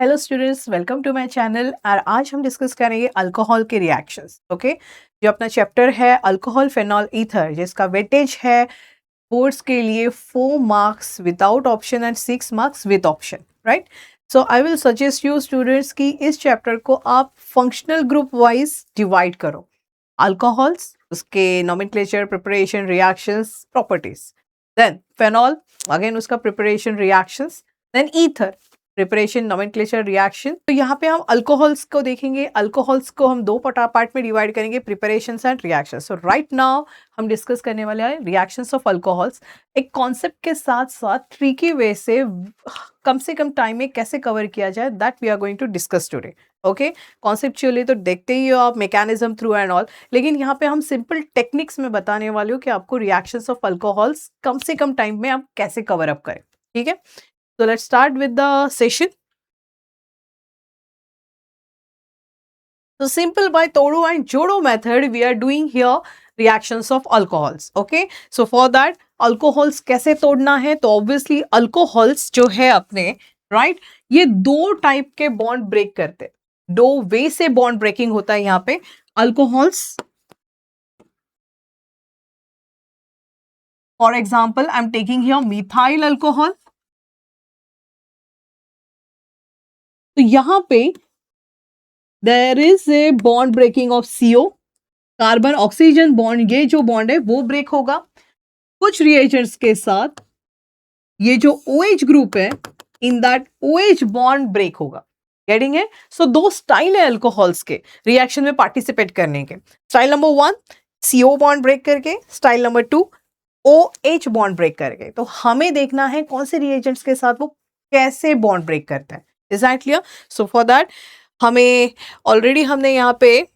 Hello students, welcome to my channel. और आज हम डिस्कस करेंगे अल्कोहल के रिएक्शंस। ओके, जो अपना चैप्टर है अल्कोहल फेनॉल ईथर, जिसका वेटेज है बोर्ड्स के लिए 4 marks without option and 6 marks with option, right. So I will suggest you students कि इस चैप्टर को आप फंक्शनल ग्रुप वाइज डिवाइड करो। अल्कोहल्स, उसके nomenclature, preparation, reactions, properties. Then phenol, again उसका preparation, reactions. Then ether, preparation, nomenclature, reaction. तो यहाँ पे हम अल्कोहल्स को देखेंगे। अल्कोहल्स को हम दो पार्ट में डिवाइड करेंगे, preparations and reactions. So right now हम डिस्कस करने वाले हैं रिएक्शंस ऑफ अल्कोहल्स, एक कॉन्सेप्ट के साथ साथ ट्रिकी वे से कम टाइम में कैसे कवर किया जाए, that we are going to discuss today. Okay, conceptually तो देखते ही हो आप, मैकेनिज्म थ्रू एंड ऑल, लेकिन यहाँ पे हम सिंपल टेक्निक्स में बताने वाले हो कि आपको रिएक्शंस ऑफ अल्कोहल्स कम से कम टाइम में आप कैसे कवर अप करें। ठीक है, so let's start with the session. So simple by Toro and Jodo method we are doing here reactions of alcohols. Okay, so for that alcohols कैसे तोड़ना है, तो obviously alcohols जो है अपने, right, ये दो टाइप के बॉन्ड ब्रेक करते हैं, दो वे से बॉन्ड ब्रेकिंग होता है यहाँ पे alcohols. For example, I'm taking here methyl alcohol. तो यहाँ पे there is a bond breaking of CO, carbon oxygen bond, ये जो बॉन्ड है वो ब्रेक होगा। कुछ रिएजेंट्स के साथ ये जो OH ग्रुप है, in that OH bond break होगा। गेटिंग है? सो दो स्टाइल है अल्कोहल्स के रिएक्शन में पार्टिसिपेट करने के। Style number 1 CO bond break करके, style number 2 OH bond break करके। तो हमें देखना है कौन से रिएजेंट्स के साथ वो कैसे बॉन्ड ब्रेक करता है। Is that clear? So for that हमें ऑलरेडी हमने यहाँ पे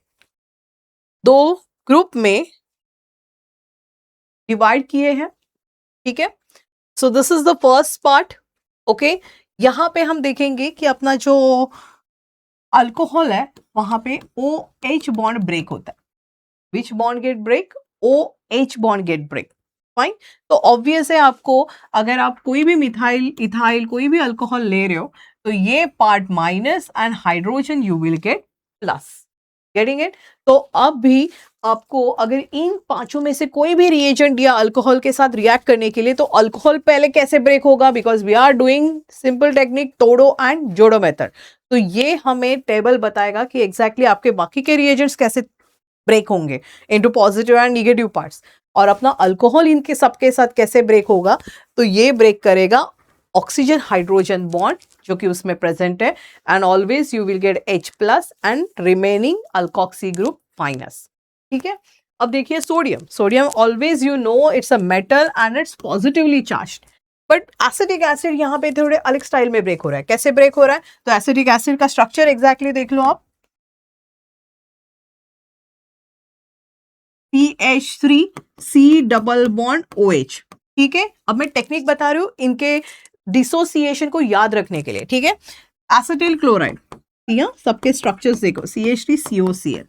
दो ग्रुप में डिवाइड किए हैं। ठीक है, so this is the first part. Okay, यहां पे हम देखेंगे कि अपना जो अल्कोहल है वहां पे OH बॉन्ड ब्रेक होता है। Which bond get break? OH bond get break. Fine, तो ऑब्वियस है आपको, अगर आप कोई भी मिथाइल, इथाइल, कोई भी अल्कोहल ले रहे हो तो ये part minus and hydrogen you will get plus. Getting it? तो अब भी आपको अगर इन पांचों में से कोई भी रिएजेंट या अल्कोहल के साथ रिएक्ट करने के लिए, तो अल्कोहल पहले कैसे ब्रेक होगा, because we are doing simple technique टोडो एंड जोडो मेथड। तो ये हमें टेबल बताएगा कि एग्जैक्टली आपके बाकी के रिएजेंट्स कैसे ब्रेक होंगे into positive and negative parts, और अपना अल्कोहल इनके सबके साथ कैसे ब्रेक होगा। तो ये ब्रेक करेगा ऑक्सीजन हाइड्रोजन बॉन्ड जो कि उसमें प्रेजेंट है, and always you will gate H plus and remaining alkoxy group minus. ठीक है, अब देखिए sodium. Sodium always you know it's a metal and it's positively charged, but acetic acid यहाँ पे थोड़े अलग स्टाइल में ब्रेक हो रहा है। कैसे ब्रेक हो रहा है? तो एसिटिक एसिड का स्ट्रक्चर एग्जैक्टली देख लो आप, CH3C डबल बॉन्ड OH। ठीक है, अब मैं टेक्निक बता रही हूँ इनके डिसोसिएशन को याद रखने के लिए। ठीक है, एसिटिल क्लोराइड, या सबके स्ट्रक्चर्स देखो, CH3COCl।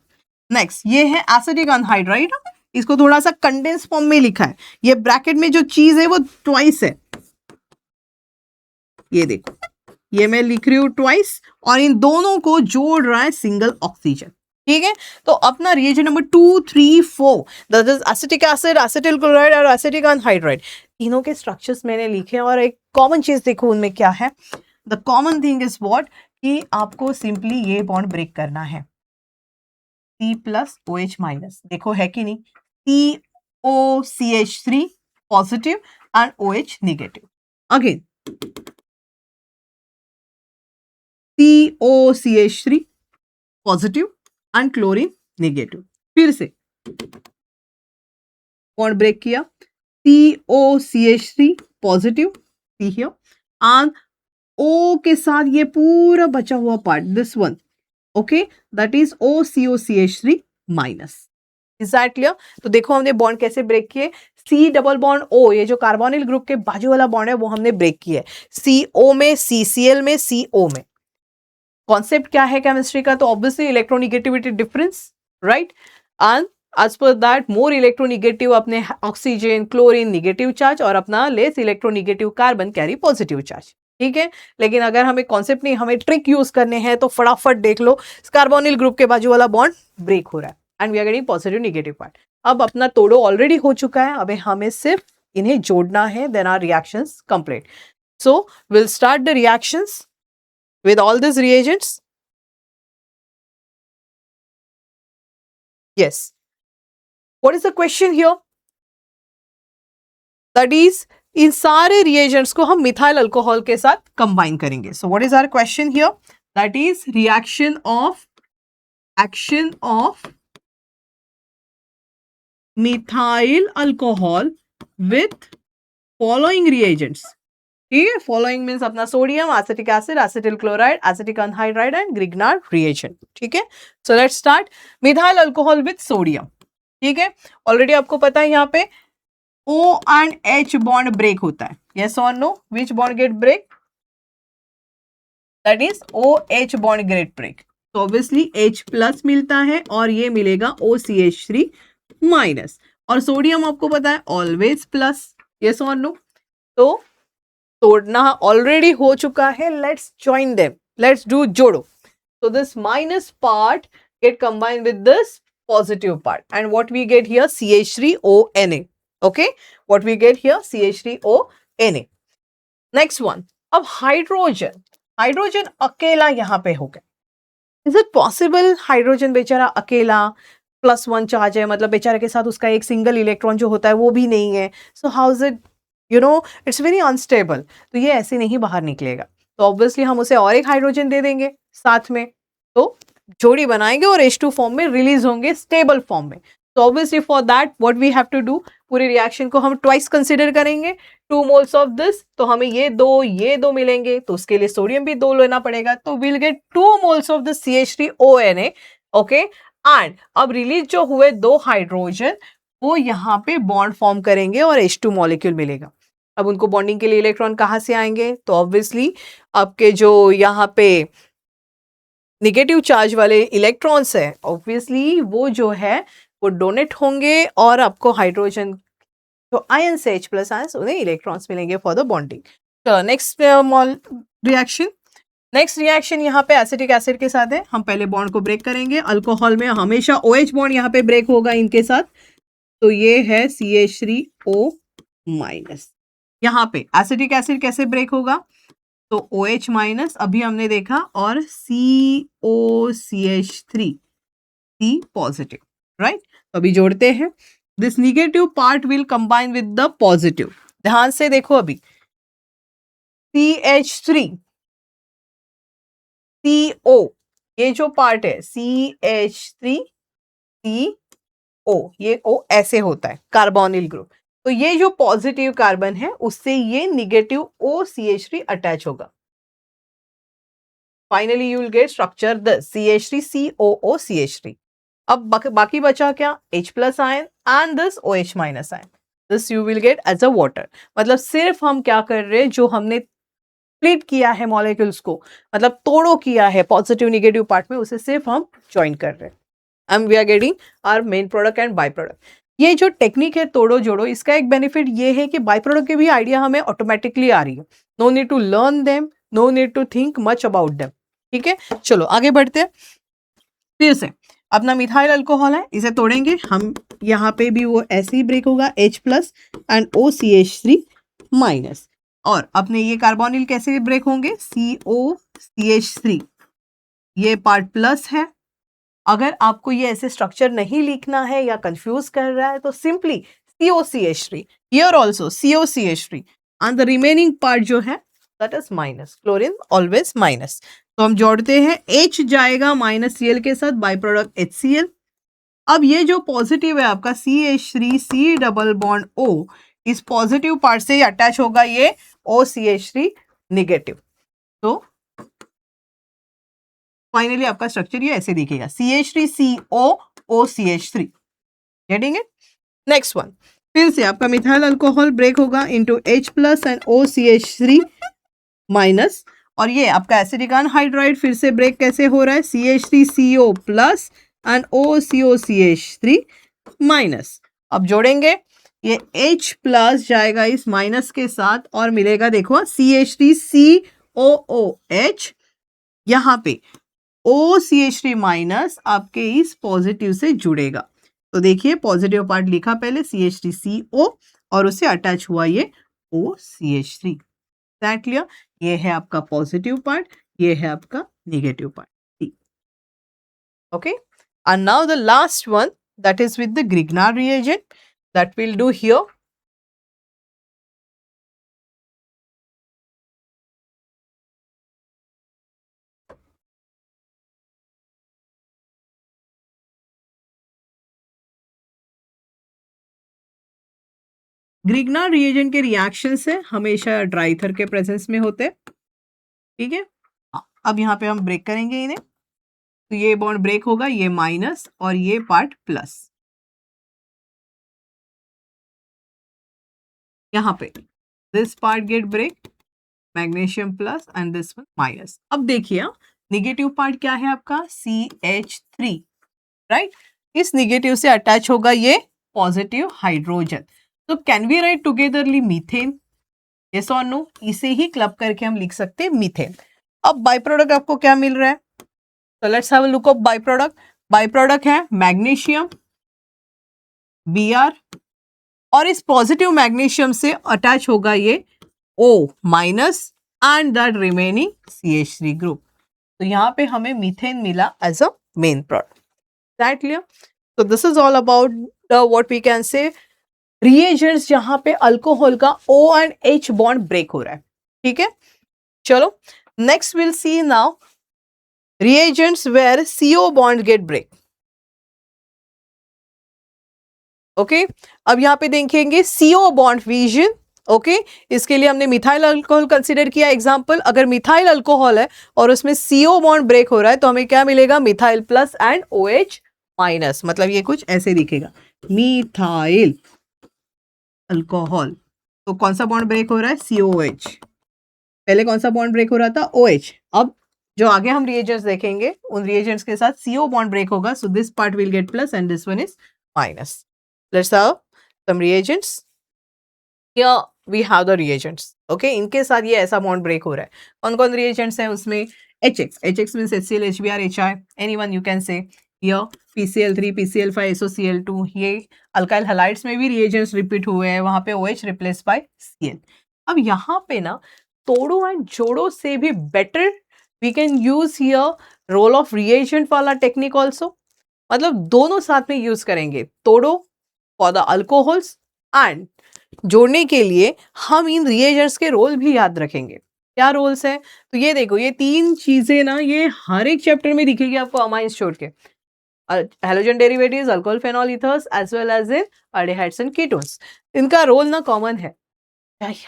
नेक्स्ट ये है एसिटिक अनहाइड्राइड, इसको थोड़ा सा कंडेंस फॉर्म में लिखा है, ये ब्रैकेट में जो चीज है वो ट्वाइस है, ये देखो, ये मैं लिख रही हूँ ट्वाइस, और इन दोनों को जोड़ रहा है सिंगल ऑक्सीजन। ठीक है, तो अपना reagent number 2, 3, 4 that is acetic acid, acetyl chloride और एसिटिक अनहाइड्राइड, तीनों के स्ट्रक्चर्स मैंने लिखे हैं। और एक कॉमन चीज देखो उनमें क्या है, the common thing is what, कि आपको सिंपली ये बॉन्ड ब्रेक करना है, C प्लस OH माइनस। देखो है कि नहीं, COCH3 positive and OH negative. Again COCH3 positive and chlorine negative. फिर से बॉन्ड ब्रेक किया, COCH3 positive, see here, and O के साथ ये पूरा बचा हुआ part, this one, okay, that is OCOCH3 minus. Is that clear? तो देखो हमने बॉन्ड कैसे ब्रेक किए, C डबल बॉन्ड O, ये जो कार्बोनिल ग्रुप के बाजू वाला बॉन्ड है वो हमने ब्रेक किया है, CO में, CCl में, CO में। कॉन्सेप्ट क्या है केमिस्ट्री का? तो obviously electronegativity difference, right, and as per that more electronegative अपने ऑक्सीजन, क्लोरीन नेगेटिव चार्ज, और अपना less electronegative carbon carry positive charge. ठीक है, लेकिन अगर हमें कॉन्सेप्ट नहीं, हमें ट्रिक यूज करने हैं तो फटाफट देख लो, कार्बोनिल ग्रुप के बाजू वाला बॉन्ड ब्रेक हो रहा है and we are getting positive negative part. अब अपना तोड़ो ऑलरेडी हो चुका है, अब हमें सिर्फ इन्हें जोड़ना है, then are reactions complete. So will start the reactions with all these reagents. Yes. What is the question here? That is, इन सारे reagents को हम मिथाइल अल्कोहल के साथ कंबाइन करेंगे. So what is our question here? That is action of methyl alcohol with following reagents. ठीक है, following means अपना sodium, acetic acid, acetyl chloride, acetic anhydride and Grignard reagent. ठीक है, so let's start. Methyl alcohol with sodium. ठीक है, already आपको पता है यहाँ पे O and H bond break होता है, यस और no? Which bond get break? That is OH bond get break. तो ऑब्वियसली H प्लस मिलता है और ये मिलेगा OCH3 माइनस, और सोडियम आपको पता है ऑलवेज प्लस, यस और नो? तो तोड़ना ऑलरेडी हो चुका है, let's join them, let's do जोड़ो। So this minus part get combined with this positive part, and what we get here? CH3ONA. Okay, what we get here? CH3ONA. Next one. अब hydrogen, hydrogen अकेला यहाँ पे हो गया। Is it possible hydrogen बेचारा अकेला +1 charge है, मतलब बेचारे के साथ उसका एक सिंगल इलेक्ट्रॉन जो होता है वो भी नहीं है, so how is it, you know, it's very unstable, तो ये ऐसे नहीं बाहर निकलेगा। तो ऑब्वियसली हम उसे और एक हाइड्रोजन दे देंगे साथ में, तो जोड़ी बनाएंगे और H2 फॉर्म में रिलीज होंगे स्टेबल फॉर्म में। तो obviously for that what we have to do, पूरी रिएक्शन को हम ट्वाइस कंसिडर करेंगे। 2 मोल्स ऑफ दिस, तो हमें ये दो मिलेंगे, तो उसके लिए सोडियम भी 2 लेना पड़ेगा, तो will get 2 moles of the CH3ONA। Okay, and अब रिलीज जो हुए 2 हाइड्रोजन वो यहाँ पे बॉन्ड फॉर्म करेंगे और H2 मॉलिक्यूल मिलेगा। अब उनको बॉन्डिंग के लिए इलेक्ट्रॉन कहाँ से आएंगे? तो ऑब्वियसली आपके जो यहाँ पे नेगेटिव चार्ज वाले इलेक्ट्रॉन्स है, ऑब्वियसली वो जो है वो डोनेट होंगे और आपको हाइड्रोजन जो आयन से H+ आयंस, उन्हें इलेक्ट्रॉन्स मिलेंगे फॉर द बॉन्डिंग। तो नेक्स्ट रिएक्शन, नेक्स्ट रिएक्शन यहाँ पे एसिटिक एसिड के साथ है। हम पहले बॉन्ड को ब्रेक करेंगे। अल्कोहल में हमेशा OH बॉन्ड यहाँ पे ब्रेक होगा इनके साथ, तो ये है CH3O-। यहाँ पे एसिटिक एसिड कैसे ब्रेक होगा? तो OH माइनस अभी हमने देखा और COCH3 C पॉजिटिव, राइट? तो अभी जोड़ते हैं। This negative part will combine with the positive. ध्यान से देखो, अभी CH3 CO, ये जो पार्ट है CH3 CO, ये O ऐसे होता है कार्बोनिल ग्रुप, तो ये जो पॉजिटिव कार्बन है उससे ये नेगेटिव OCH3 अटैच होगा। Finally you will get structure the CH3COOCH3। अब बाकी बचा क्या? H+ ion and this OH- ion, this you will get as a water. मतलब सिर्फ हम क्या कर रहे हैं, जो हमने स्प्लिट किया है मॉलिक्यूल्स को, मतलब तोड़ो किया है पॉजिटिव नेगेटिव पार्ट में, उसे सिर्फ हम ज्वाइन कर रहे हैं, and we are getting our main product and by product. ये जो टेक्निक है तोड़ो जोड़ो, इसका एक बेनिफिट ये है कि बाय प्रोडक्ट की भी आइडिया हमें ऑटोमेटिकली आ रही है। No need to learn them, no need to think much about them. ठीक है, चलो आगे बढ़ते हैं। फिर से अपना मिथाइल अल्कोहल है, इसे तोड़ेंगे हम। यहाँ पे भी वो ऐसे ही ब्रेक होगा, H+ एंड OCH3 माइनस। और अपने ये कार्बोनिल कैसे ब्रेक होंगे? COCH3, ये पार्ट प्लस है। अगर आपको ये ऐसे स्ट्रक्चर नहीं लिखना है या कंफ्यूज कर रहा है तो simply COCH3, here also COCH3, and the remaining part जो है that is minus, chlorine always minus. तो हम जोड़ते हैं, H जाएगा -Cl के साथ, बाय प्रोडक्ट HCl। अब ये जो पॉजिटिव है आपका CH3C डबल बॉन्ड O, इस पॉजिटिव पार्ट से अटैच होगा ये OCH3 नेगेटिव। तो फाइनली आपका स्ट्रक्चर ये ऐसे दिखेगा, CH3COOCH3। Getting it? Next one, फिर से आपका मिथाइल अल्कोहल ब्रेक होगा into H+ and OCH3 minus, और ये आपका एसिटिक अनहाइड्राइड फिर से ब्रेक कैसे हो रहा है? CH3CO+ and OCOCH3 minus. अब जोड़ेंगे, ये H प्लस जाएगा इस माइनस के साथ और मिलेगा देखो CH3COOH, यहाँ पे OCH3 माइनस आपके इस पॉजिटिव से जुड़ेगा। तो देखिए पॉजिटिव पार्ट लिखा पहले CH3CO और उससे अटैच हुआ ये OCH3। That clear? ये है आपका पॉजिटिव पार्ट, ये है आपका negative part. Okay, and now the last one, that is with the Grignard reagent, that we'll do here. Grignard reagent के रिएक्शंस है हमेशा ड्राई ईथर के प्रेजेंस में होते हैं, ठीक है। अब यहाँ पे हम ब्रेक करेंगे इन्हें, तो ये बॉन्ड ब्रेक होगा, ये माइनस और ये पार्ट प्लस, यहाँ पे this part get break, magnesium plus and this one minus. अब देखिए नेगेटिव पार्ट क्या है आपका CH3, राइट। इस नेगेटिव से अटैच होगा ये पॉजिटिव हाइड्रोजन, तो can we write togetherly methane? Yes और नो? इसे ही क्लब करके हम लिख सकते हैं मीथेन। अब बाय प्रोडक्ट आपको क्या मिल रहा है? तो let's have a look of by product. By product है मैग्नीशियम Br और इस पॉजिटिव मैग्नीशियम से अटैच होगा ये O minus and that remaining CH3 group. तो यहाँ पे हमें मीथेन मिला as a main product. That clear? So this is all about what we can say reagents जहां पे अल्कोहल का O and H bond break हो रहा है, ठीक है। चलो next will see now reagents where CO bond get break. Okay अब यहाँ पे देखेंगे CO बॉन्ड फ्यूजन, ओके इसके लिए हमने मिथाइल अल्कोहल कंसीडर किया एग्जांपल। अगर मिथाइल अल्कोहल है और उसमें CO बॉन्ड ब्रेक हो रहा है तो हमें क्या मिलेगा? Methyl plus and OH minus, मतलब ये कुछ ऐसे दिखेगा मिथाइल अल्कोहल। तो कौन सा बॉन्ड ब्रेक हो रहा है? COH। पहले कौन सा बॉन्ड ब्रेक हो रहा था? OH। अब जो आगे हम रिएजेंट्स देखेंगे उन रिएजेंट्स के साथ CO बॉन्ड ब्रेक होगा, so this part will get plus and this one is minus. Let's have some reagents. Here we have the reagents, okay इनके साथ ये ऐसा बॉन्ड ब्रेक हो रहा है। कौन कौन रिएजेंट्स हैं उसमें? HX means HCl HBr HI, anyone you can say. Here PCl3 PCl5 SOCl2, ये अल्काइल हैलाइड्स में भी रिएजेंट्स रिपीट हुए हैं, वहां पे OH रिप्लेस बाय Cl। अब यहाँ पे ना तोड़ो एंड जोड़ो से भी better we can use here role of reagent वाला टेक्निक ऑल्सो, मतलब दोनों साथ में यूज करेंगे। तोड़ो फॉर द अल्कोहल्स एंड जोड़ने के लिए हम इन रिएजेंट्स के रोल भी याद रखेंगे। क्या रोल्स हैं? तो ये देखो ये तीन चीजें ना ये हर एक चैप्टर में दिखेगी आपको अमाइंस छोड़ के। Halogen derivatives, alcohol, phenol, ethers as well as in aldehydes and ketones, इनका रोल ना कॉमन है।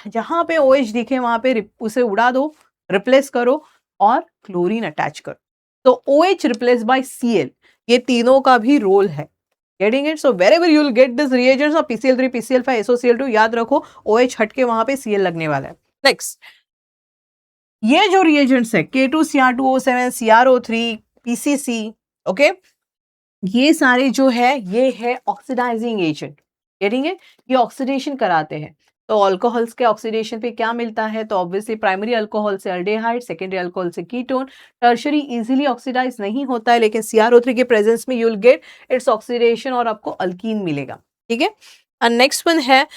जहां पे OH दिखे वहां पे उसे उड़ा दो, रिप्लेस करो और क्लोरीन अटैच करो। तो OH रिप्लेस बाय Cl, ये तीनों का भी रोल है। Getting it? So wherever you will get this reagents of PCl3 PCl5 SOCl2, याद रखो OH हट के वहां पे Cl लगने वाला है। नेक्स्ट ये जो रिएजेंट्स है K2Cr2O7 CrO3 PCC, ओके ये सारे जो है ये है ऑक्सीडाइजिंग एजेंट। Getting it? ये ऑक्सीडेशन कराते हैं। तो अल्कोहल्स के ऑक्सीडेशन पे क्या मिलता है? तो ऑब्वियसली प्राइमरी अल्कोहल से अल्डेहाइड, सेकेंडरी अल्कोहल से कीटोन, टर्शरी इजीली ऑक्सीडाइज नहीं होता है, लेकिन CrO3 के प्रेजेंस में you will gate its oxidation और आपको अल्कीन मिलेगा, ठीक है। एंड नेक्स्ट वन है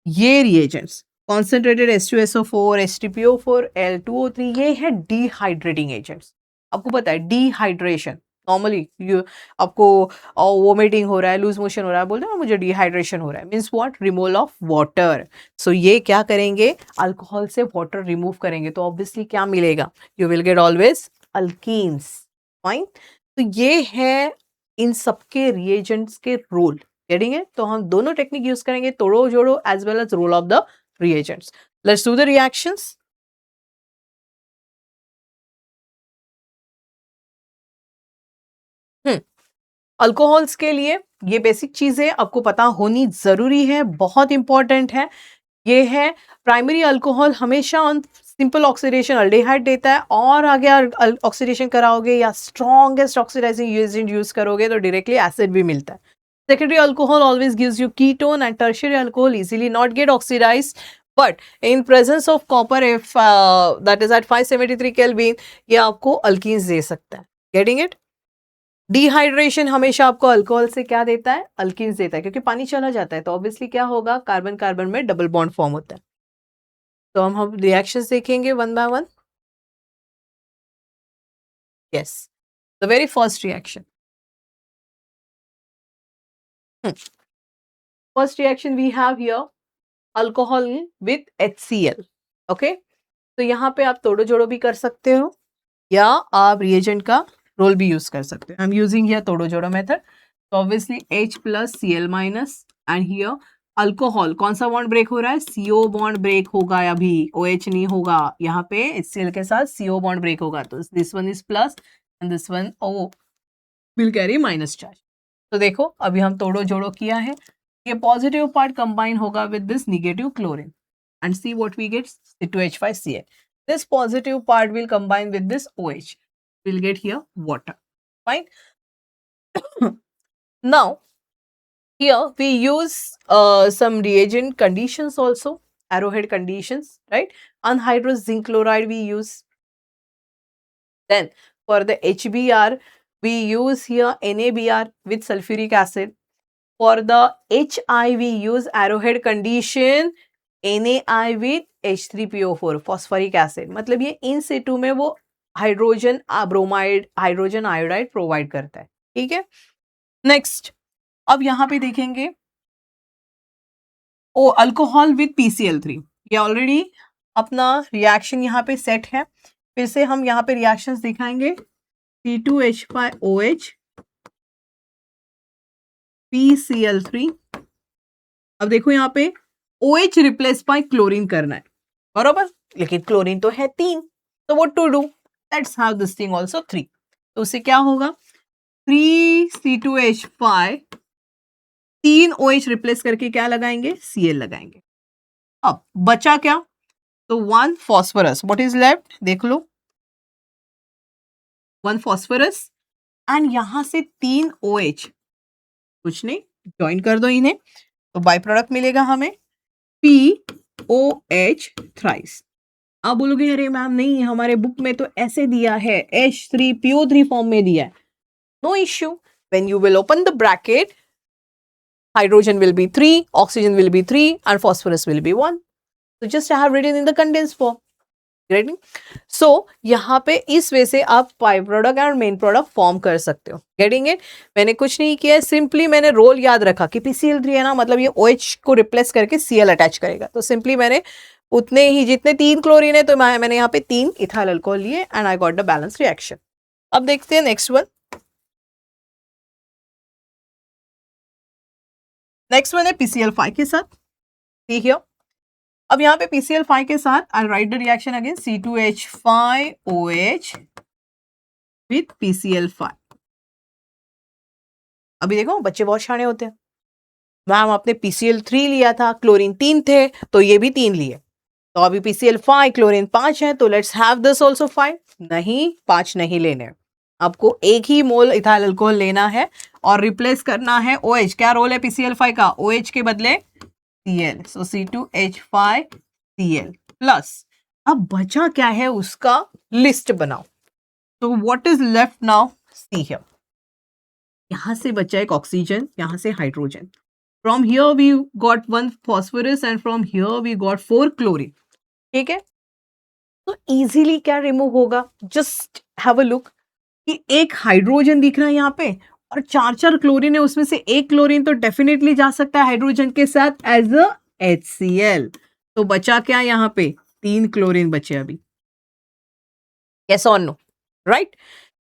ये reagents concentrated H2SO4 H3PO4 L2O3, ये है डिहाइड्रेटिंग एजेंट्स। आपको पता है डिहाइड्रेशन नॉर्मली आपको वोमिटिंग हो रहा है, लूज मोशन हो रहा है, बोलते हैं मुझे डिहाइड्रेशन हो रहा है, means what? Removal of water. So ये क्या करेंगे? अल्कोहल से वाटर रिमूव करेंगे, तो ऑब्वियसली क्या मिलेगा? You will gate always alkenes. Fine, तो ये है इन सबके रिएजेंट्स के रोल। गेटिंग है? तो हम दोनों टेक्निक यूज करेंगे, तोड़ो जोड़ो as well as role of the reagents. Let's do the reactions. Alcohols के लिए ये बेसिक चीजें आपको पता होनी जरूरी है, बहुत इंपॉर्टेंट है। ये है प्राइमरी अल्कोहल हमेशा सिंपल ऑक्सीडेशन अल्डेहाइड देता है, और आगे ऑक्सीडेशन कराओगे या स्ट्रॉन्गेस्ट ऑक्सीडाइजिंग एजेंट यूज करोगे तो डायरेक्टली एसिड भी मिलता है। Secondary alcohol always gives you ketone, and tertiary alcohol easily not get oxidized. But in presence of copper, if that is at 573 Kelvin, ये आपको alkenes दे सकता है. Getting it? डिहाइड्रेशन हमेशा आपको अल्कोहल से क्या देता है? अल्कीन्स देता है, क्योंकि पानी चला जाता है तो ऑब्वियसली क्या होगा? कार्बन कार्बन में डबल बॉन्ड फॉर्म होता है. तो हम रिएक्शंस देखेंगे one by one. Yes, the very first reaction. First reaction we have here alcohol with HCl. Okay, तो यहाँ पे आप तोड़ो जोड़ो भी कर सकते हो या आप रिएजेंट का रोल भी यूज कर सकते हो. आई एम यूजिंग हियर तोड़ो जोड़ो मेथड. तो obviously H plus Cl minus and here alcohol. कौन सा बॉन्ड ब्रेक हो रहा है? CO बॉन्ड ब्रेक होगा. अभी OH नहीं होगा, यहाँ पे HCl के साथ CO बॉन्ड ब्रेक होगा. तो this one is plus and this one O will carry minus charge. तो देखो अभी हम तोड़ो जोड़ो किया है. ये पॉजिटिव पार्ट कंबाइन होगा with this negative chlorine and see what we get, C2H5Cl. This positive part will combine with this OH. We'll get here water. Fine. Now, here we use some reagent conditions also, arrowhead conditions, right? Anhydrous zinc chloride we use. Then for the HBr, we use here NaBr with sulfuric acid. For the HI, we use arrowhead condition NaI with H3PO4 phosphoric acid. मतलब ये इन सिटू में वो hydrogen bromide, hydrogen iodide provide करता है. ठीक है. Next, अब यहाँ पे देखेंगे ओ अल्कोहल विद PCl3. ये ऑलरेडी अपना रिएक्शन यहाँ पे सेट है. फिर से हम यहाँ पे रिएक्शंस दिखाएंगे. C2H5OH PCl3. अब देखो यहाँ पे OH रिप्लेस बाय क्लोरीन करना है, बरोबर. लेकिन क्लोरीन तो है 3, तो what to do? Let's have this thing also 3. तो उससे क्या होगा? 3C2H5, 3 OH रिप्लेस करके क्या लगाएंगे? Cl लगाएंगे. अब बचा क्या? तो 1 फॉस्फोरस. What is left? देख लो, 1 फॉस्फोरस एंड यहां से 3 OH. कुछ नहीं, ज्वाइन कर दो इन्हें, तो बाय प्रोडक्ट मिलेगा हमें POH थ्राइस. आप बोलोगे अरे मैम नहीं, हमारे बुक में तो ऐसे दिया है, H3PO3 फॉर्म में दिया है. No issue. When you will open the bracket, hydrogen will be 3, oxygen will be 3 and phosphorus will be 1. So just I have written in the condensed form. Getting? So यहाँ पे इस वे से आप by product और main product form कर सकते हो. Getting it? मैंने कुछ नहीं किया है, सिंपली मैंने रोल याद रखा कि PCl3 है ना, मतलब ये OH को रिप्लेस करके Cl अटैच करेगा. तो सिंपली मैंने उतने ही, जितने 3 क्लोरीन है तो मैंने यहाँ पे 3 इथाइल अल्कोहल लिए and I got the balance reaction. अब देखते हैं नेक्स्ट वन. नेक्स्ट वन है PCl5 के साथ. ठीक है. अब यहाँ पे PCl5 के साथ I write the reaction again. C2H5OH with PCl5. अभी देखो बच्चे बहुत शाणे होते हैं. मैम आपने PCl3 लिया था, क्लोरीन 3 थे, तो ये भी 3 लिए. तो अभी PCl5, क्लोरीन 5 है, तो लेट्स हैव दिस आल्सो 5. नहीं, 5 नहीं लेने. आपको एक ही मोल इथाइल अल्कोहल लेना है और रिप्लेस करना है OH. क्या रोल है PCl5 का? OH के बदले Cl. So C2H5Cl plus. अब बचा क्या है उसका लिस्ट बनाओ. तो what is left now? See here. यहां से बचा एक ऑक्सीजन, यहां से hydrogen. From here we got 1 phosphorus and from here we got 4 chlorine. ठीक है. तो इजीली क्या रिमूव होगा? जस्ट हैव अ लुक कि एक हाइड्रोजन दिख रहा है यहाँ पे और 4 क्लोरीन है, उसमें से एक क्लोरीन तो डेफिनेटली जा सकता है हाइड्रोजन के साथ एज अ HCl. तो बचा क्या यहाँ पे? 3 क्लोरीन बचे अभी. यस और नो? राइट.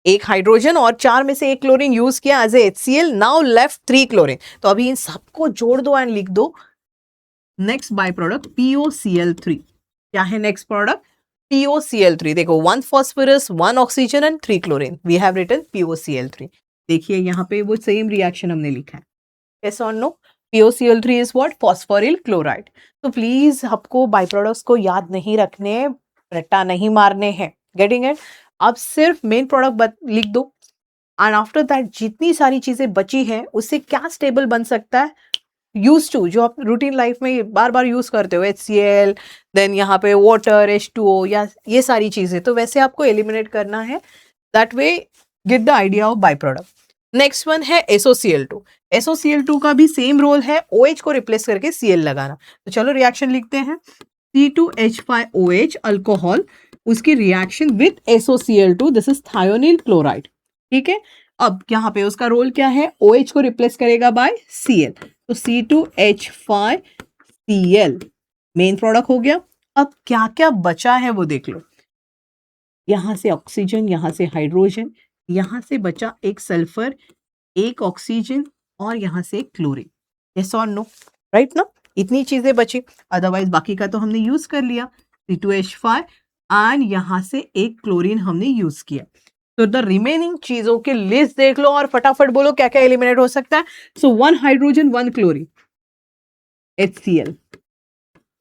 एक हाइड्रोजन और 4 में से एक क्लोरीन यूज किया as a HCl. Now left 3 chlorine. तो अभी इन सबको जोड़ दो एंड लिख दो नेक्स्ट बाय प्रोडक्ट POCl3. क्या है नेक्स्ट प्रोडक्ट? POCl3. देखो 1 phosphorus, 1 oxygen and 3 chlorine. We have written POCl3. देखिए यहाँ पे वो सेम रिएक्शन हमने लिखा है. यस और no? POCl3 is what? Phosphoryl chloride. तो प्लीज आपको बाय प्रोडक्ट्स को याद नहीं रखने, रट्टा नहीं मारने हैं. Getting it? आप सिर्फ मेन प्रोडक्ट लिख दो एंड आफ्टर दैट जितनी सारी चीजें बची हैं उससे क्या स्टेबल बन सकता है, यूज टू, जो आप रूटीन लाइफ में बार बार यूज करते हो, HCl, देन यहाँ पे वाटर, H2O, या ये सारी चीजें, तो वैसे आपको एलिमिनेट करना है. That way get the idea of by product. Next one है SOCl2. SOCl2 का भी सेम रोल है, OH को रिप्लेस करके Cl लगाना. तो चलो रिएक्शन लिखते हैं. C2H5OH अल्कोहल, उसकी reaction with SOCl2, this is thionyl chloride. ठीक है, अब यहाँ पे उसका रोल क्या है, OH को रिप्लेस करेगा बाय Cl, तो C2H5Cl मेन प्रोडक्ट हो गया. अब क्या क्या बचा है वो देख लो. यहां से ऑक्सीजन, यहां से हाइड्रोजन, यहां से बचा एक सल्फर, एक ऑक्सीजन, और यहां से एक क्लोरीन. यस और नो, राइट ना. इतनी चीजें बची, अदरवाइज बाकी का तो हमने यूज कर लिया. C2H5 एंड यहां से एक क्लोरीन हमने यूज किया. तो द रिमेनिंग चीजों की लिस्ट देख लो और फटाफट बोलो क्या क्या एलिमिनेट हो सकता है. So 1 hydrogen 1 chlorine HCl.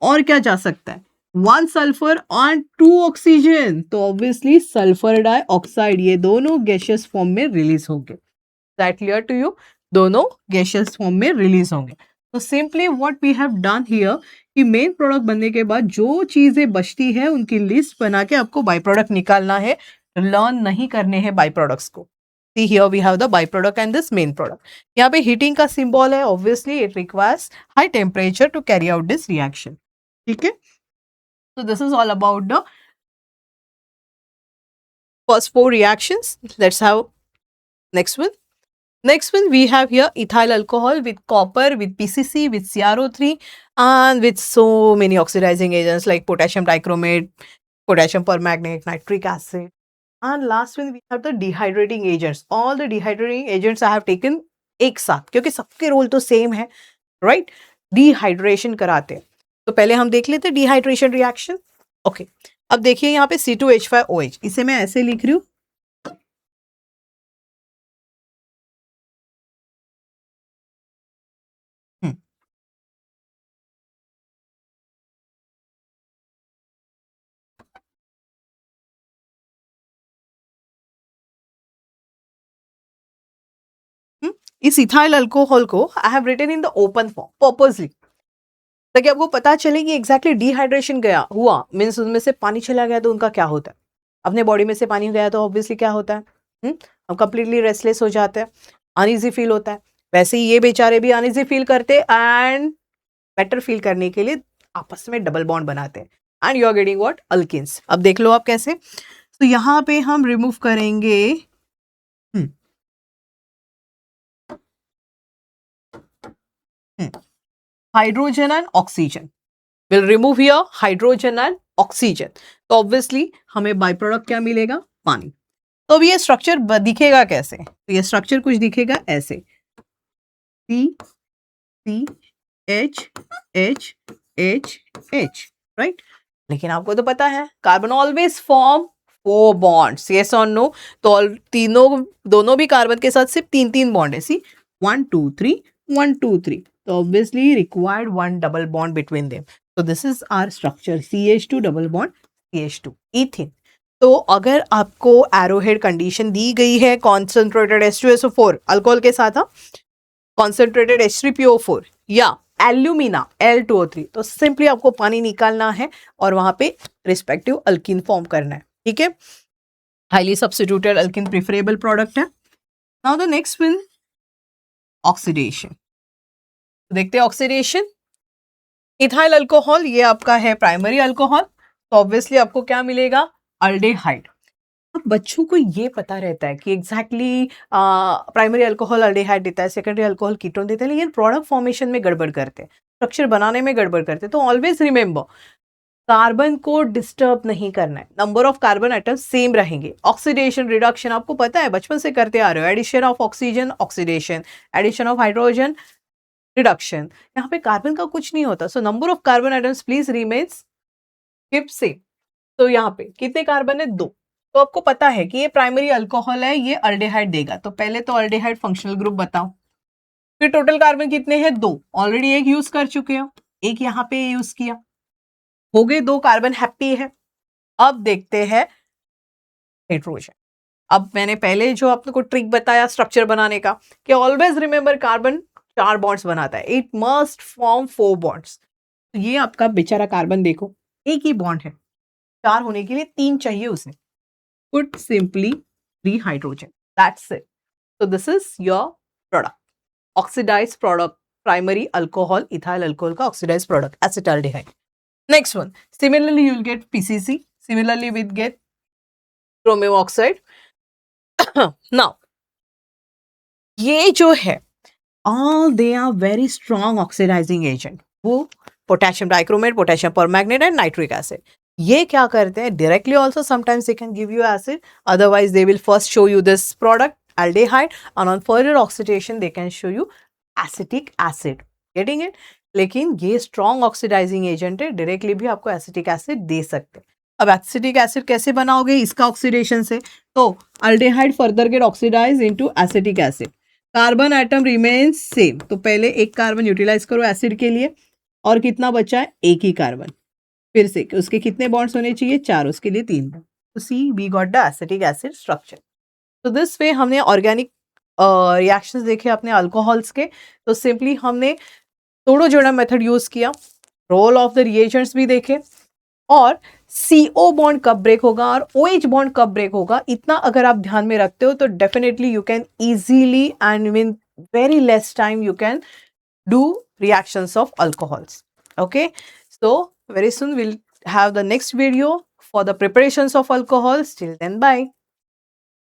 और क्या जा सकता है, 1 सल्फर एंड 2 ऑक्सीजन, तो ऑब्वियसली सल्फर डाइऑक्साइड, ये दोनों गैसियस फॉर्म में रिलीज होंगे. दैट क्लियर टू यू, दोनों गैसियस फॉर्म में रिलीज होंगे. तो simply what we have done here कि मेन प्रोडक्ट बनने के बाद जो चीजें बचती है उनकी लिस्ट बना के आपको बाई प्रोडक्ट निकालना है, लर्न नहीं करने हैं बाई प्रोडक्ट्स को. See here we have the byproduct and this main product. यहाँ पे हीटिंग का सिंबल है, obviously it requires high temperature to carry out this reaction. ठीक है, so this is all about the first 4 reactions. Let's have next one. Next one we have here ethyl alcohol with copper, with PCC, with CrO3, and with so many oxidizing agents like potassium dichromate, potassium permanganate, nitric acid. And last one we have the dehydrating agents. All the dehydrating agents I have taken एक साथ, क्योंकि सबके role तो same है, right. Dehydration कराते हैं. तो पहले हम देख लेते हैं डिहाइड्रेशन रिएक्शन. ओके, अब देखिए यहाँ पे C2H5OH, इसे मैं ऐसे लिख रही हूँ. इस इथाइल अल्कोहल को I have written in the open form purposely, ताकि आपको पता चले कि एग्जैक्टली डिहाइड्रेशन गया हुआ मीन्स उनमें से पानी चला गया तो उनका क्या होता है. अपने बॉडी में से पानी गया तो ऑब्वियसली क्या होता है, हम कंप्लीटली रेस्टलेस हो जाते हैं, अनईजी फील होता है. वैसे ही ये बेचारे भी अनईजी फील करते एंड बेटर फील करने के लिए आपस में डबल बॉन्ड बनाते हैं and you are getting what, alkenes. अब देख लो आप कैसे. तो यहाँ पे हम रिमूव करेंगे hydrogen and oxygen. Will remove here hydrogen and oxygen. तो ऑब्वियसली हमें बाय प्रोडक्ट क्या मिलेगा, पानी. तो अब ये स्ट्रक्चर दिखेगा कैसे, तो ये स्ट्रक्चर कुछ दिखेगा ऐसे, CH राइट. लेकिन आपको तो पता है carbon always form 4 bonds, yes और नो. तो तीनों, दोनों भी कार्बन के साथ सिर्फ 3 बॉन्ड है. सी 1 2 3 1 2 3. तो obviously required 1 double bond between them. तो this is our structure, CH2 double bond CH2 ethene. तो अगर आपको एरोहेड कंडीशन दी गई है कॉन्सेंट्रेटेड H2SO4 अल्कोहल के साथ, कॉन्सेंट्रेटेड H3PO4 या एल्यूमिना L2O3, तो सिंपली आपको पानी निकालना है और वहां पे रिस्पेक्टिव अल्कीन फॉर्म करना है. ठीक है, highly substituted alkene preferable product है. Now the next one, oxidation. देखते हैं ऑक्सीडेशन. इथाइल अल्कोहल ये आपका है प्राइमरी अल्कोहल, तो ऑब्वियसली आपको क्या मिलेगा, अल्डेहाइड. अब बच्चों को ये पता रहता है कि एग्जैक्टली प्राइमरी अल्कोहल अल्डेहाइड देता है, सेकेंडरी अल्कोहल कीटोन देता है, लेकिन प्रोडक्ट फॉर्मेशन में गड़बड़ करते हैं, स्ट्रक्चर बनाने में गड़बड़ करते हैं. तो ऑलवेज रिमेंबर कार्बन को डिस्टर्ब नहीं करना है, number of carbon atoms same रहेंगे. ऑक्सीडेशन रिडक्शन आपको पता है, बचपन से करते आ रहे हो, addition of oxygen oxidation, addition of hydrogen reduction. यहाँ पे कार्बन का कुछ नहीं होता. So number of carbon atoms please remains keep same. तो यहाँ पे कितने कार्बन है, 2. तो आपको पता है कि ये प्राइमरी अल्कोहल है, ये अल्डेहाइड देगा. तो पहले तो अल्डेहाइड फंक्शनल ग्रुप बताओ. फिर टोटल कार्बन कितने हैं, 2. ऑलरेडी एक यूज कर चुके हो, एक यहाँ पे यूज किया, हो गए 2 कार्बन हैप्पी है. अब देखते हैं हाइड्रोजन. अब मैंने पहले जो आपको ट्रिक बताया स्ट्रक्चर बनाने का कि ऑलवेज रिमेंबर कार्बन 4 बॉन्ड्स बनाता है, इट मस्ट फॉर्म 4 बॉन्ड्स। तो ये आपका बेचारा कार्बन देखो, एक ही बॉन्ड है, 4 होने के लिए 3 चाहिए उसे। Put simply 3 hydrogen, that's it. So this is your product, oxidized product, primary alcohol, ethyl alcohol का oxidized product, acetaldehyde. Next one, similarly you will get PCC, similarly we get chromium oxide. Now ये जो है all they are very strong oxidizing agent, वो potassium dichromate, potassium permanganate and nitric acid. ये क्या करते हैं directly also sometimes they can give you acid, otherwise they will first show you this product aldehyde and on further oxidation they can show you acetic acid, getting it? लेकिन ये strong oxidizing agent है, directly भी आपको acetic acid दे सकते हैं। अब acetic acid कैसे बनाओगे इसका ऑक्सीडेशन से? तो aldehyde further get oxidized into acetic acid, carbon atom remains same. तो पहले एक कार्बन यूटिलाइज करो एसिड के लिए, और कितना बचा है? एक ही कार्बन। फिर से उसके कितने बॉन्ड्स होने चाहिए? 4, उसके लिए 3 बॉन्ड। तो so we got the acetic acid structure. तो दिस वे हमने ऑर्गेनिक रिएक्शंस देखे अपने अल्कोहल्स के। तो सिंपली हमने तोड़ो जोड़ा मेथड यूज किया, रोल ऑफ द रिएजेंट्स भी देखे, और CO बॉन्ड कब ब्रेक होगा और OH बॉन्ड कब ब्रेक होगा, इतना अगर आप ध्यान में रखते हो तो definitely you can easily and win very less time you can do reactions of alcohols. Okay, so very soon we'll have the next video for the preparations of alcohols. Till then, bye.